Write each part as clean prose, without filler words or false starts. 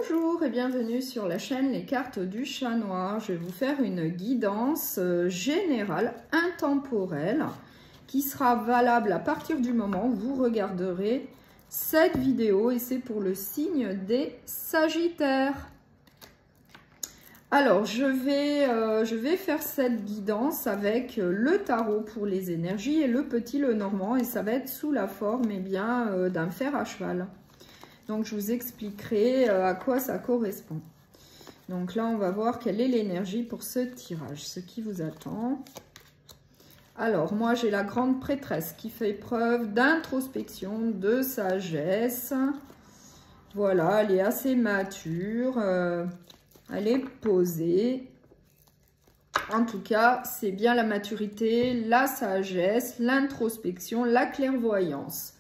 Bonjour et bienvenue sur la chaîne Les Cartes du Chat Noir. Je vais vous faire une guidance générale, intemporelle, qui sera valable à partir du moment où vous regarderez cette vidéo et c'est pour le signe des Sagittaires. Alors, je vais faire cette guidance avec le tarot pour les énergies et le petit Lenormand et ça va être sous la forme d'un fer à cheval. Donc, je vous expliquerai à quoi ça correspond. Donc là, on va voir quelle est l'énergie pour ce tirage, ce qui vous attend. Alors, moi, j'ai la grande prêtresse qui fait preuve d'introspection, de sagesse. Voilà, elle est assez mature, elle est posée. En tout cas, c'est bien la maturité, la sagesse, l'introspection, la clairvoyance.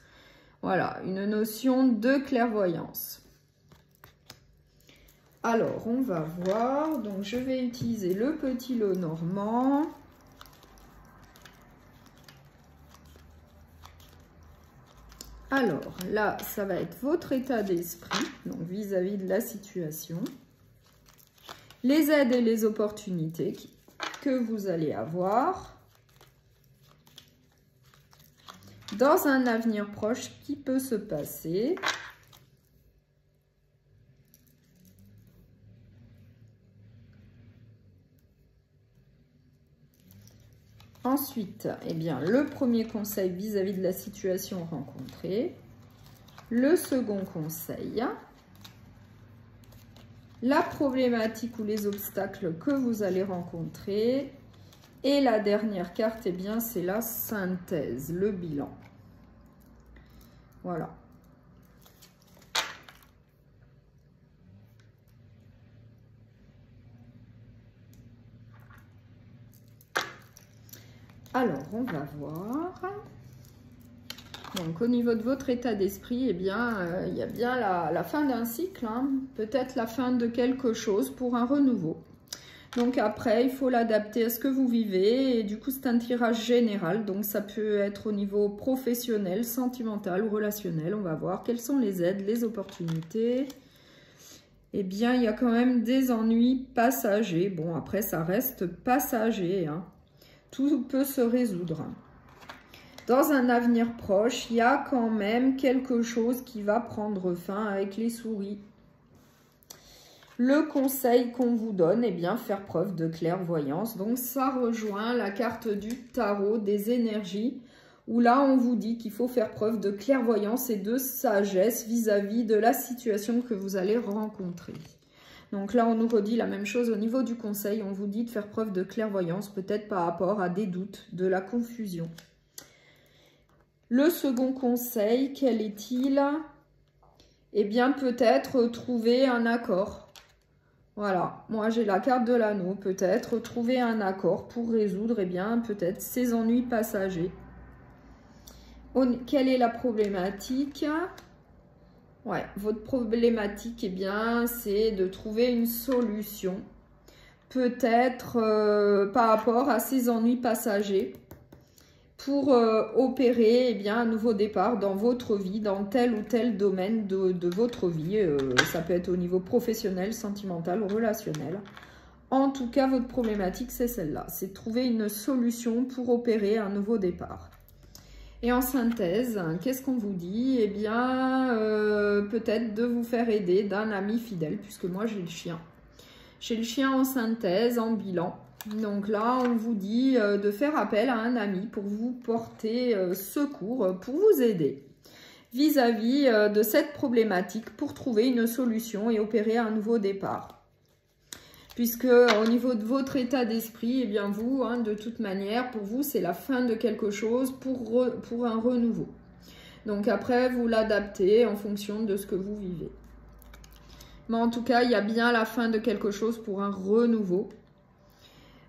Voilà, une notion de clairvoyance. Alors, on va voir. Donc, je vais utiliser le petit Lenormand. Alors, là, ça va être votre état d'esprit, donc vis-à-vis de la situation. Les aides et les opportunités que vous allez avoir. Dans un avenir proche qui peut se passer. Ensuite, eh bien, le premier conseil vis-à-vis de la situation rencontrée. Le second conseil. La problématique ou les obstacles que vous allez rencontrer. Et la dernière carte, eh bien, c'est la synthèse, le bilan. Voilà. Alors, on va voir. Donc, au niveau de votre état d'esprit, eh bien, il y a bien la fin d'un cycle, hein, peut-être la fin de quelque chose pour un renouveau. Donc après, il faut l'adapter à ce que vous vivez et du coup, c'est un tirage général. Donc ça peut être au niveau professionnel, sentimental ou relationnel. On va voir quelles sont les aides, les opportunités. Eh bien, il y a quand même des ennuis passagers. Bon, après, ça reste passager, hein. Tout peut se résoudre. Dans un avenir proche, il y a quand même quelque chose qui va prendre fin avec les souris. Le conseil qu'on vous donne, eh bien, faire preuve de clairvoyance. Donc, ça rejoint la carte du tarot des énergies, où là, on vous dit qu'il faut faire preuve de clairvoyance et de sagesse vis-à-vis de la situation que vous allez rencontrer. Donc là, on nous redit la même chose au niveau du conseil. On vous dit de faire preuve de clairvoyance, peut-être par rapport à des doutes, de la confusion. Le second conseil, quel est-il? Eh bien, peut-être trouver un accord. Voilà, moi j'ai la carte de l'anneau, peut-être trouver un accord pour résoudre, eh bien, peut-être ces ennuis passagers. Quelle est la problématique? Ouais, votre problématique, eh bien, c'est de trouver une solution. Peut-être par rapport à ces ennuis passagers pour opérer, eh bien, un nouveau départ dans votre vie, dans tel ou tel domaine de votre vie. Ça peut être au niveau professionnel, sentimental ou relationnel. En tout cas, votre problématique, c'est celle-là. C'est de trouver une solution pour opérer un nouveau départ. Et en synthèse, qu'est-ce qu'on vous dit? Eh bien, peut-être de vous faire aider d'un ami fidèle, puisque moi, j'ai le chien. J'ai le chien en synthèse, en bilan. Donc là, on vous dit de faire appel à un ami pour vous porter secours, pour vous aider vis-à-vis de cette problématique pour trouver une solution et opérer un nouveau départ. Puisque au niveau de votre état d'esprit, eh bien vous, hein, de toute manière, pour vous, c'est la fin de quelque chose pour un renouveau. Donc après, vous l'adaptez en fonction de ce que vous vivez. Mais en tout cas, il y a bien la fin de quelque chose pour un renouveau.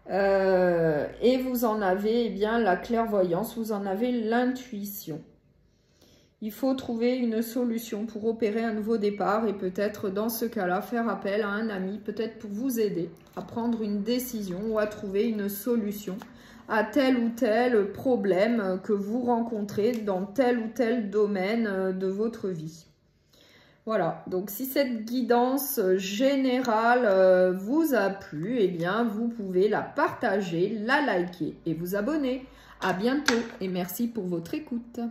Et vous en avez, eh bien, la clairvoyance, vous en avez l'intuition. Il faut trouver une solution pour opérer un nouveau départ et peut-être dans ce cas-là faire appel à un ami, peut-être pour vous aider à prendre une décision ou à trouver une solution à tel ou tel problème que vous rencontrez dans tel ou tel domaine de votre vie. Voilà, donc si cette guidance générale vous a plu, eh bien vous pouvez la partager, la liker et vous abonner. À bientôt et merci pour votre écoute.